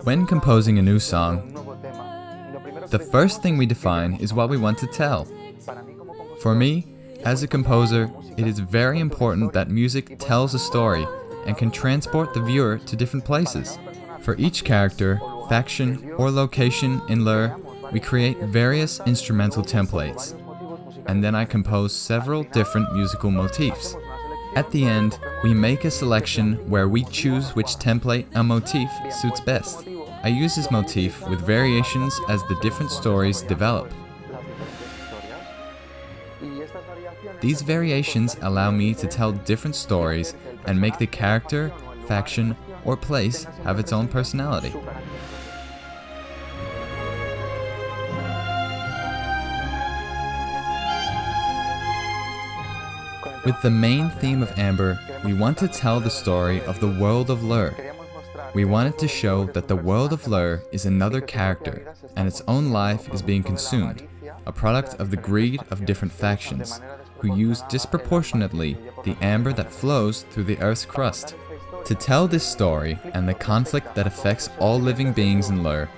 When composing a new song, the first thing we define is what we want to tell. For me, as a composer, it is very important that music tells a story and can transport the viewer to different places. For each character, faction, or location in Lhür, we create various instrumental templates, and then I compose several different musical motifs. At the end, we make a selection where we choose which template a motif suits best. I use this motif with variations as the different stories develop. These variations allow me to tell different stories and make the character, faction, or place have its own personality. With the main theme of Amber, we want to tell the story of the world of Lhür. We wanted to show that the world of Lhür is another character, and its own life is being consumed, a product of the greed of different factions, who use disproportionately the amber that flows through the Earth's crust. To tell this story and the conflict that affects all living beings in Lhür,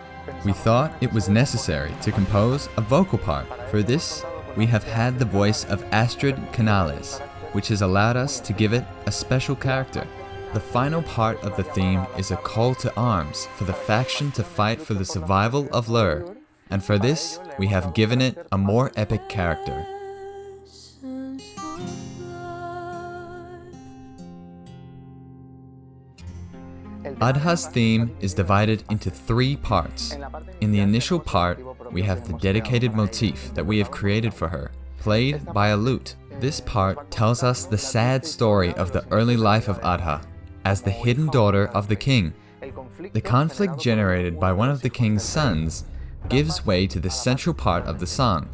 we thought it was necessary to compose a vocal part. For this, we have had the voice of Astrid Canales, which has allowed us to give it a special character. The final part of the theme is a call to arms for the faction to fight for the survival of Lhür, and for this, we have given it a more epic character. Adha's theme is divided into 3 parts. In the initial part, we have the dedicated motif that we have created for her, played by a lute. This part tells us the sad story of the early life of Adha, as the hidden daughter of the king. The conflict generated by one of the king's sons gives way to the central part of the song,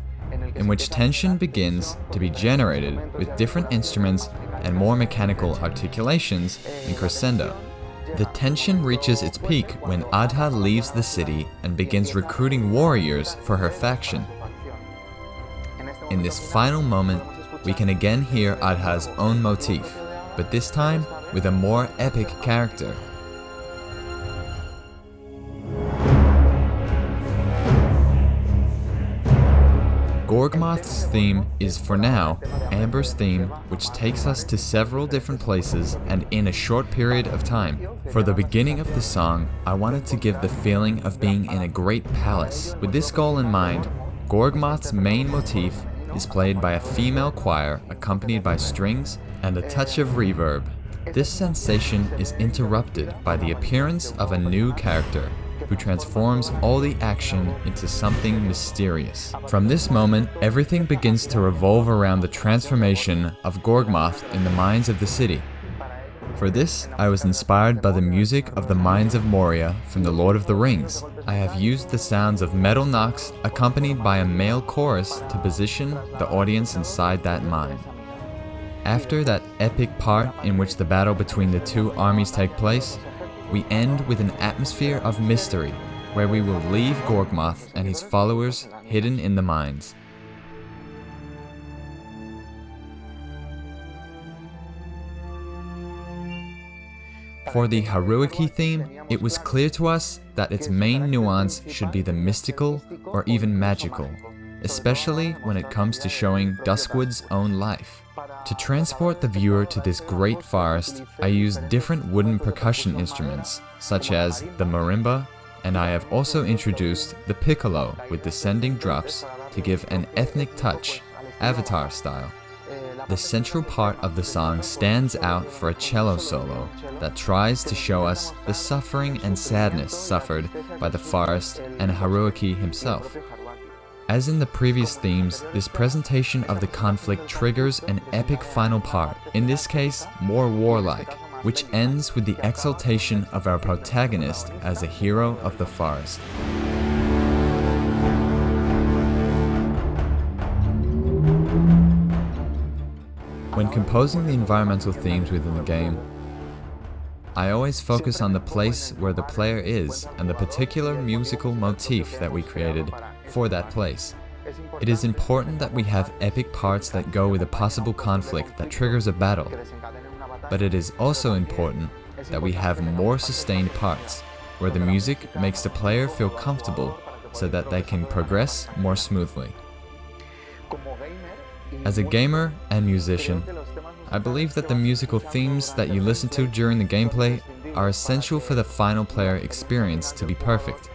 in which tension begins to be generated with different instruments and more mechanical articulations in crescendo. The tension reaches its peak when Adha leaves the city and begins recruiting warriors for her faction. In this final moment, we can again hear Adha's own motif, but this time with a more epic character. Gorgmoth's theme is, for now, Amber's theme, which takes us to several different places and in a short period of time. For the beginning of the song, I wanted to give the feeling of being in a great palace. With this goal in mind, Gorgmoth's main motif is played by a female choir accompanied by strings and a touch of reverb. This sensation is interrupted by the appearance of a new character, who transforms all the action into something mysterious. From this moment, everything begins to revolve around the transformation of Gorgmoth in the minds of the city. For this, I was inspired by the music of the Mines of Moria from The Lord of the Rings. I have used the sounds of metal knocks accompanied by a male chorus to position the audience inside that mine. After that epic part in which the battle between the 2 armies take place, we end with an atmosphere of mystery, where we will leave Gorgmoth and his followers hidden in the mines. For the Haruki theme, it was clear to us that its main nuance should be the mystical or even magical, especially when it comes to showing Duskwood's own life. To transport the viewer to this great forest, I used different wooden percussion instruments, such as the marimba, and I have also introduced the piccolo with descending drops to give an ethnic touch, Avatar style. The central part of the song stands out for a cello solo that tries to show us the suffering and sadness suffered by the forest and Haruki himself. As in the previous themes, this presentation of the conflict triggers an epic final part, in this case more warlike, which ends with the exaltation of our protagonist as a hero of the forest. When composing the environmental themes within the game, I always focus on the place where the player is and the particular musical motif that we created for that place. It is important that we have epic parts that go with a possible conflict that triggers a battle, but it is also important that we have more sustained parts, where the music makes the player feel comfortable so that they can progress more smoothly. As a gamer and musician, I believe that the musical themes that you listen to during the gameplay are essential for the final player experience to be perfect.